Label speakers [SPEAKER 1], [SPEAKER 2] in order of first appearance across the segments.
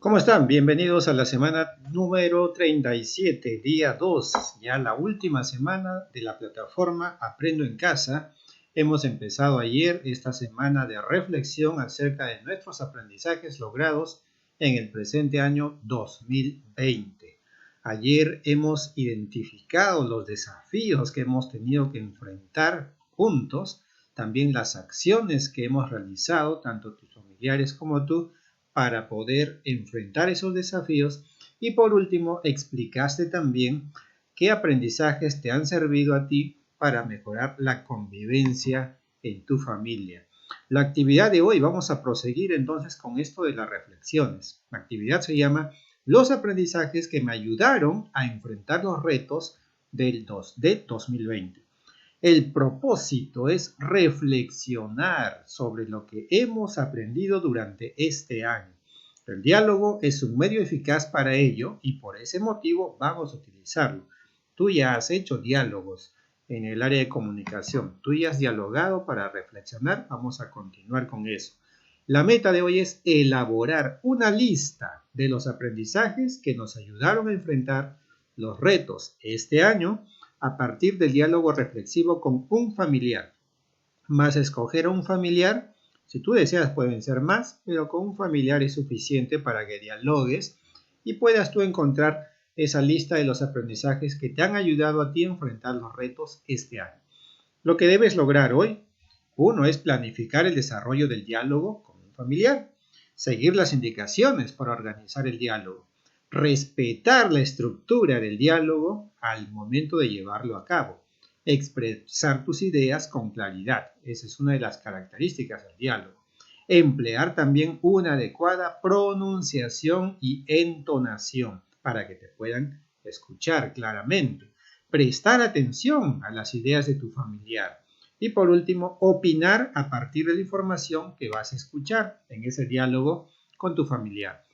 [SPEAKER 1] ¿Cómo están? Bienvenidos a la semana número 37, día 2, ya la última semana de la plataforma Aprendo en Casa. Hemos empezado ayer esta semana de reflexión acerca de nuestros aprendizajes logrados en el presente año 2020. Ayer hemos identificado los desafíos que hemos tenido que enfrentar juntos, también las acciones que hemos realizado, tanto tus familiares como tú, para poder enfrentar esos desafíos. Y por último, explicaste también qué aprendizajes te han servido a ti para mejorar la convivencia en tu familia. La actividad de hoy, vamos a proseguir entonces con esto de las reflexiones. La actividad se llama Los aprendizajes que me ayudaron a enfrentar los retos de 2020. El propósito es reflexionar sobre lo que hemos aprendido durante este año. El diálogo es un medio eficaz para ello y por ese motivo vamos a utilizarlo. Tú ya has hecho diálogos en el área de comunicación. Tú ya has dialogado para reflexionar. Vamos a continuar con eso. La meta de hoy es elaborar una lista de los aprendizajes que nos ayudaron a enfrentar los retos este año a partir del diálogo reflexivo con un familiar. Más escoger a un familiar, si tú deseas pueden ser más, pero con un familiar es suficiente para que dialogues y puedas tú encontrar esa lista de los aprendizajes que te han ayudado a ti a enfrentar los retos este año. Lo que debes lograr hoy, uno, es planificar el desarrollo del diálogo con un familiar, seguir las indicaciones para organizar el diálogo, respetar la estructura del diálogo al momento de llevarlo a cabo, expresar tus ideas con claridad, esa es una de las características del diálogo, emplear también una adecuada pronunciación y entonación para que te puedan escuchar claramente, prestar atención a las ideas de tu familiar y por último, opinar a partir de la información que vas a escuchar en ese diálogo con tu familiar.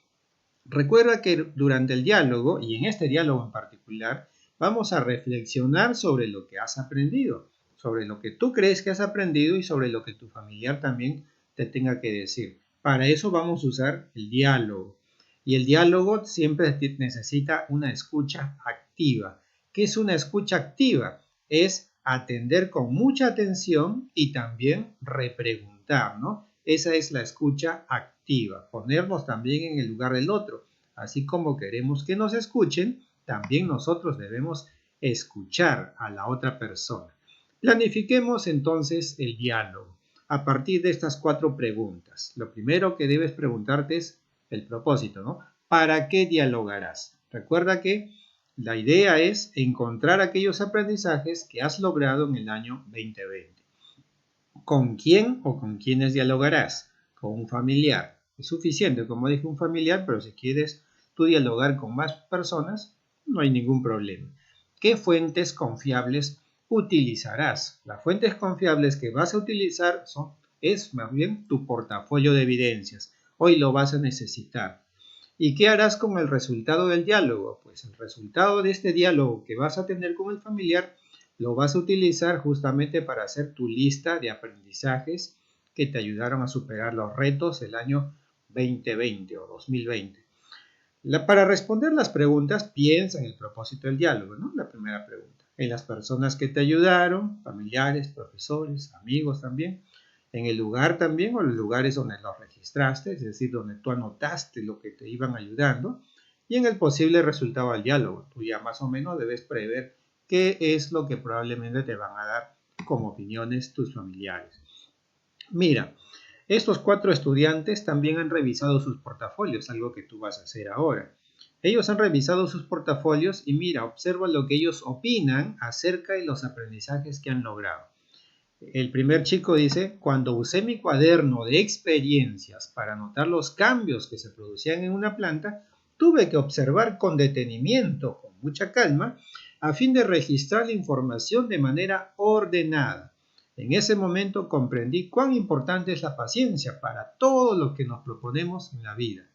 [SPEAKER 1] Recuerda que durante el diálogo, y en este diálogo en particular, vamos a reflexionar sobre lo que has aprendido, sobre lo que tú crees que has aprendido y sobre lo que tu familiar también te tenga que decir. Para eso vamos a usar el diálogo. Y el diálogo siempre necesita una escucha activa. ¿Qué es una escucha activa? Es atender con mucha atención y también repreguntar, ¿no? Esa es la escucha activa, ponernos también en el lugar del otro. Así como queremos que nos escuchen, también nosotros debemos escuchar a la otra persona. Planifiquemos entonces el diálogo a partir de estas 4 preguntas. Lo primero que debes preguntarte es el propósito, ¿no? ¿Para qué dialogarás? Recuerda que la idea es encontrar aquellos aprendizajes que has logrado en el año 2020. ¿Con quién o con quiénes dialogarás? Con un familiar. Es suficiente, como dije, un familiar, pero si quieres tú dialogar con más personas, no hay ningún problema. ¿Qué fuentes confiables utilizarás? Las fuentes confiables que vas a utilizar es más bien tu portafolio de evidencias. Hoy lo vas a necesitar. ¿Y qué harás con el resultado del diálogo? Pues el resultado de este diálogo que vas a tener con el familiar lo vas a utilizar justamente para hacer tu lista de aprendizajes que te ayudaron a superar los retos del año 2020 o 2020. Para responder las preguntas, piensa en el propósito del diálogo, ¿no? La primera pregunta. En las personas que te ayudaron, familiares, profesores, amigos también. En el lugar también o los lugares donde los registraste, es decir, donde tú anotaste lo que te iban ayudando. Y en el posible resultado del diálogo. Tú ya más o menos debes prever qué es lo que probablemente te van a dar como opiniones tus familiares. Mira, estos 4 estudiantes también han revisado sus portafolios, algo que tú vas a hacer ahora. Ellos han revisado sus portafolios y mira, observa lo que ellos opinan acerca de los aprendizajes que han logrado. El primer chico dice, cuando usé mi cuaderno de experiencias para anotar los cambios que se producían en una planta, tuve que observar con detenimiento, con mucha calma, a fin de registrar la información de manera ordenada. En ese momento comprendí cuán importante es la paciencia para todo lo que nos proponemos en la vida.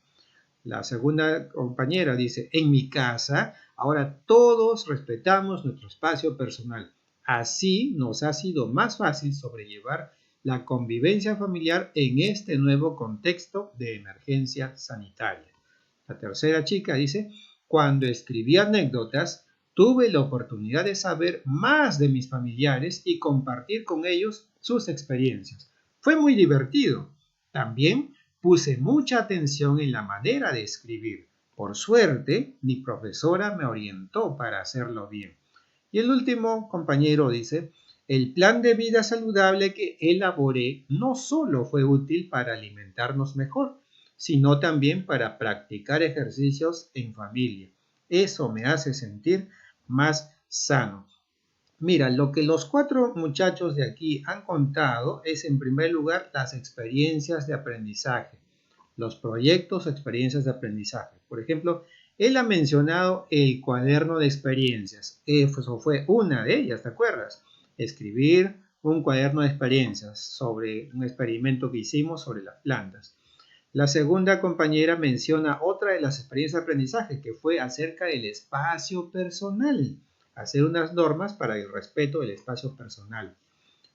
[SPEAKER 1] La segunda compañera dice, en mi casa, ahora todos respetamos nuestro espacio personal. Así nos ha sido más fácil sobrellevar la convivencia familiar en este nuevo contexto de emergencia sanitaria. La tercera chica dice, cuando escribí anécdotas, tuve la oportunidad de saber más de mis familiares y compartir con ellos sus experiencias. Fue muy divertido. También puse mucha atención en la manera de escribir. Por suerte, mi profesora me orientó para hacerlo bien. Y el último compañero dice, el plan de vida saludable que elaboré no solo fue útil para alimentarnos mejor, sino también para practicar ejercicios en familia. Eso me hace sentir más sano. Mira, lo que los 4 muchachos de aquí han contado es en primer lugar las experiencias de aprendizaje, los proyectos o experiencias de aprendizaje. Por ejemplo, él ha mencionado el cuaderno de experiencias. Eso fue una de ellas, ¿te acuerdas? Escribir un cuaderno de experiencias sobre un experimento que hicimos sobre las plantas. La segunda compañera menciona otra de las experiencias de aprendizaje que fue acerca del espacio personal, hacer unas normas para el respeto del espacio personal.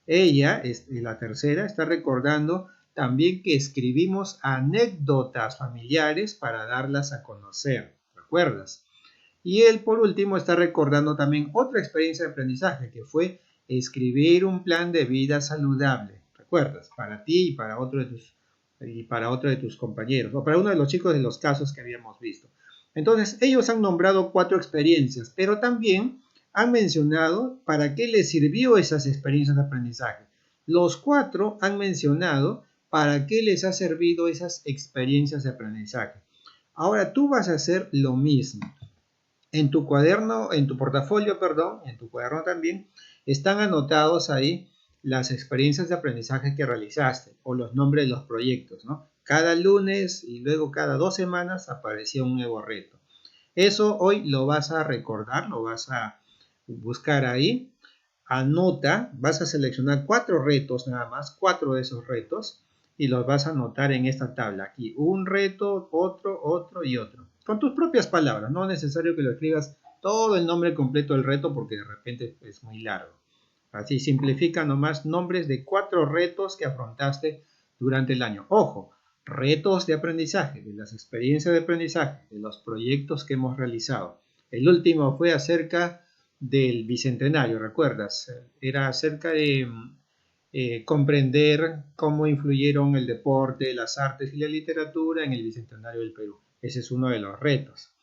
[SPEAKER 1] Ella, la tercera, está recordando también que escribimos anécdotas familiares para darlas a conocer, ¿recuerdas? Y él, por último, está recordando también otra experiencia de aprendizaje que fue escribir un plan de vida saludable, ¿recuerdas? Para ti y para otro de tus compañeros, o para uno de los chicos de los casos que habíamos visto. Entonces, ellos han nombrado 4 experiencias, pero también han mencionado para qué les sirvió esas experiencias de aprendizaje. Los 4 han mencionado para qué les ha servido esas experiencias de aprendizaje. Ahora tú vas a hacer lo mismo. En tu cuaderno, en tu portafolio, perdón, en tu cuaderno también, están anotados ahí las experiencias de aprendizaje que realizaste o los nombres de los proyectos, ¿no? Cada lunes y luego cada 2 semanas aparecía un nuevo reto. Eso hoy lo vas a recordar, lo vas a buscar ahí. Anota, vas a seleccionar 4 retos nada más, 4 de esos retos y los vas a anotar en esta tabla. Aquí un reto, otro y otro. Con tus propias palabras, no es necesario que lo escribas todo el nombre completo del reto porque de repente es muy largo. Así simplifica nomás nombres de 4 retos que afrontaste durante el año. Ojo, retos de aprendizaje, de las experiencias de aprendizaje, de los proyectos que hemos realizado. El último fue acerca del Bicentenario, ¿recuerdas? Era acerca de comprender cómo influyeron el deporte, las artes y la literatura en el Bicentenario del Perú. Ese es uno de los retos.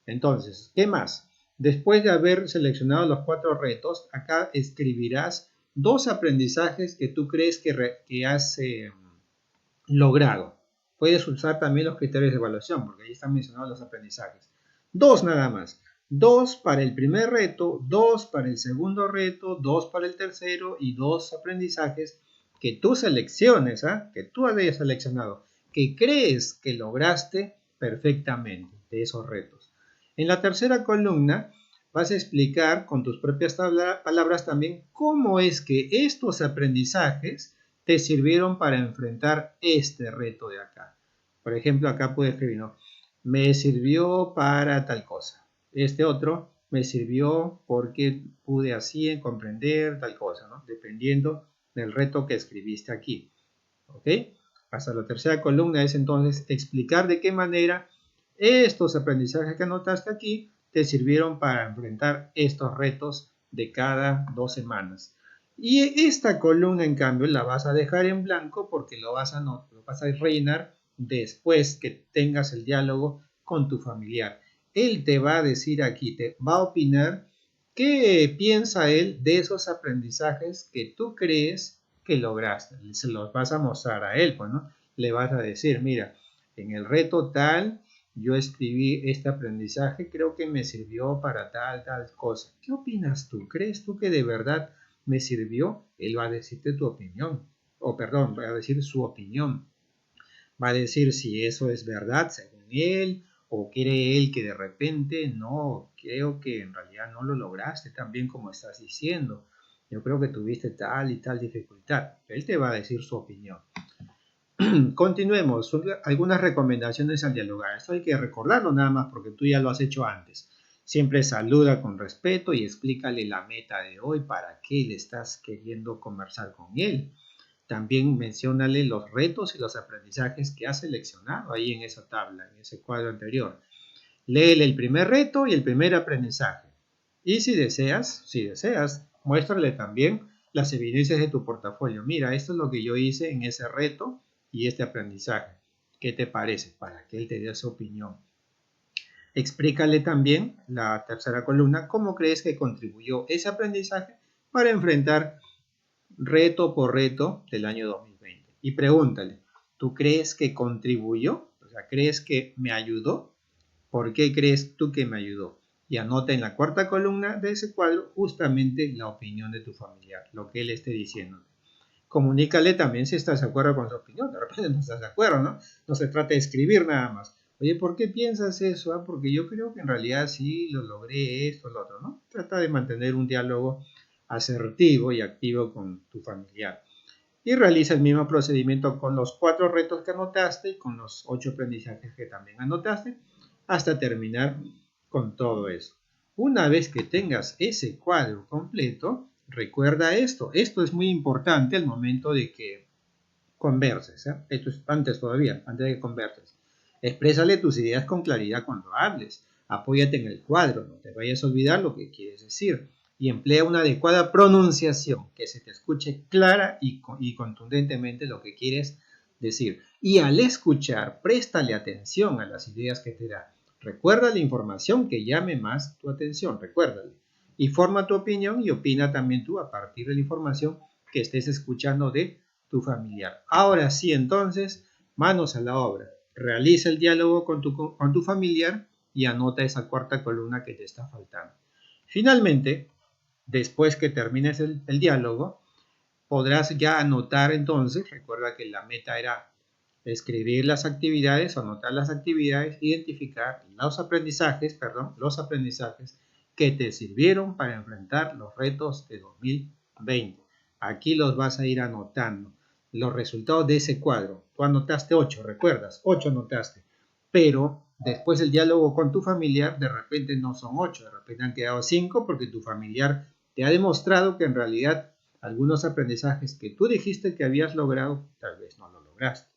[SPEAKER 1] Entonces, ¿qué más? Después de haber seleccionado los 4 retos, acá escribirás 2 aprendizajes que tú crees que has logrado. Puedes usar también los criterios de evaluación, porque ahí están mencionados los aprendizajes. 2 nada más. 2 para el primer reto, 2 para el segundo reto, 2 para el tercero y 2 aprendizajes que tú selecciones, que tú hayas seleccionado, que crees que lograste perfectamente de esos retos. En la tercera columna vas a explicar con tus propias palabras también cómo es que estos aprendizajes te sirvieron para enfrentar este reto de acá. Por ejemplo, acá puedes escribir, ¿no? Me sirvió para tal cosa. Este otro me sirvió porque pude así comprender tal cosa, ¿no? Dependiendo del reto que escribiste aquí. ¿Ok? Hasta la tercera columna es entonces explicar de qué manera estos aprendizajes que anotaste aquí te sirvieron para enfrentar estos retos de cada 2 semanas. Y esta columna, en cambio, la vas a dejar en blanco porque lo vas a rellenar después que tengas el diálogo con tu familiar. Él te va a decir aquí, te va a opinar qué piensa él de esos aprendizajes que tú crees que lograste. Se los vas a mostrar a él, pues, ¿no? Le vas a decir, mira, en el reto tal, yo escribí este aprendizaje, creo que me sirvió para tal cosa. ¿Qué opinas tú? ¿Crees tú que de verdad me sirvió? Él va a decirte tu opinión, va a decir su opinión. Va a decir si eso es verdad según él, o cree él que de repente no, creo que en realidad no lo lograste tan bien como estás diciendo. Yo creo que tuviste tal y tal dificultad. Él te va a decir su opinión. Continuemos. Algunas recomendaciones al dialogar. Esto hay que recordarlo nada más porque tú ya lo has hecho antes. Siempre saluda con respeto y explícale la meta de hoy, para qué le estás queriendo conversar con él. también menciónale los retos y los aprendizajes que has seleccionado ahí en esa tabla, en ese cuadro anterior. Léele el primer reto y el primer aprendizaje. Y si deseas, muéstrale también las evidencias de tu portafolio. Mira, esto es lo que yo hice en ese reto y este aprendizaje. ¿Qué te parece? Para que él te dé su opinión. Explícale también, la tercera columna, cómo crees que contribuyó ese aprendizaje para enfrentar reto por reto del año 2020. Y pregúntale, ¿tú crees que contribuyó? O sea, ¿crees que me ayudó? ¿Por qué crees tú que me ayudó? Y anota en la cuarta columna de ese cuadro justamente la opinión de tu familiar, lo que él esté diciendo. Comunícale también si estás de acuerdo con su opinión. De repente no estás de acuerdo, ¿no? No se trata de escribir nada más. Oye, ¿por qué piensas eso? Ah, porque yo creo que en realidad sí lo logré esto, lo otro, ¿no? Trata de mantener un diálogo asertivo y activo con tu familiar. Y realiza el mismo procedimiento con los 4 retos que anotaste y con los 8 aprendizajes que también anotaste, hasta terminar con todo eso. Una vez que tengas ese cuadro completo, recuerda esto. Esto es muy importante al momento de que converses. Esto es antes todavía, antes de que converses. Exprésale tus ideas con claridad cuando hables. Apóyate en el cuadro, no te vayas a olvidar lo que quieres decir. Y emplea una adecuada pronunciación, que se te escuche clara y contundentemente lo que quieres decir. Y al escuchar, préstale atención a las ideas que te da. Recuerda la información que llame más tu atención, recuérdale. Y forma tu opinión y opina también tú a partir de la información que estés escuchando de tu familiar. Ahora sí, entonces, manos a la obra. Realiza el diálogo con tu familiar y anota esa cuarta columna que te está faltando. Finalmente, después que termines el diálogo, podrás ya anotar entonces, recuerda que la meta era escribir las actividades, anotar las actividades, identificar los aprendizajes que te sirvieron para enfrentar los retos de 2020. Aquí los vas a ir anotando. Los resultados de ese cuadro. Tú anotaste 8, ¿recuerdas? 8 anotaste. Pero después el diálogo con tu familiar, de repente no son 8, de repente han quedado 5 porque tu familiar te ha demostrado que en realidad algunos aprendizajes que tú dijiste que habías logrado, tal vez no lo lograste.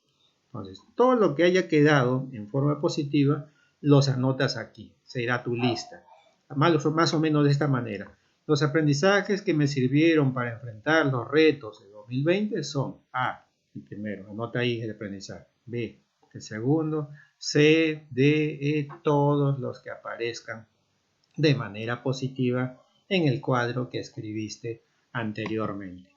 [SPEAKER 1] Entonces, todo lo que haya quedado en forma positiva, los anotas aquí. Será tu lista. Más o menos de esta manera. Los aprendizajes que me sirvieron para enfrentar los retos de 2020 son A, el primero, anota ahí el aprendizaje. B, el segundo. C, D, E, todos los que aparezcan de manera positiva en el cuadro que escribiste anteriormente.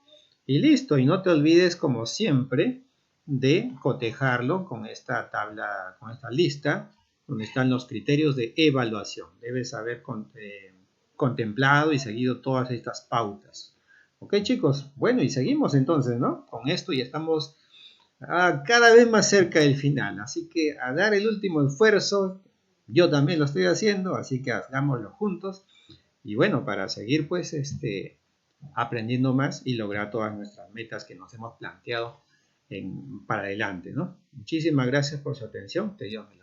[SPEAKER 1] Y listo, y no te olvides, como siempre, de cotejarlo con esta tabla, con esta lista, donde están los criterios de evaluación. Debes haber contemplado y seguido todas estas pautas. Ok, chicos, bueno, y seguimos entonces, ¿no? Con esto ya estamos cada vez más cerca del final, así que a dar el último esfuerzo. Yo también lo estoy haciendo, así que hagámoslo juntos. Y bueno, para seguir pues aprendiendo más y lograr todas nuestras metas que nos hemos planteado para adelante, ¿no? Muchísimas gracias por su atención. Te Dios me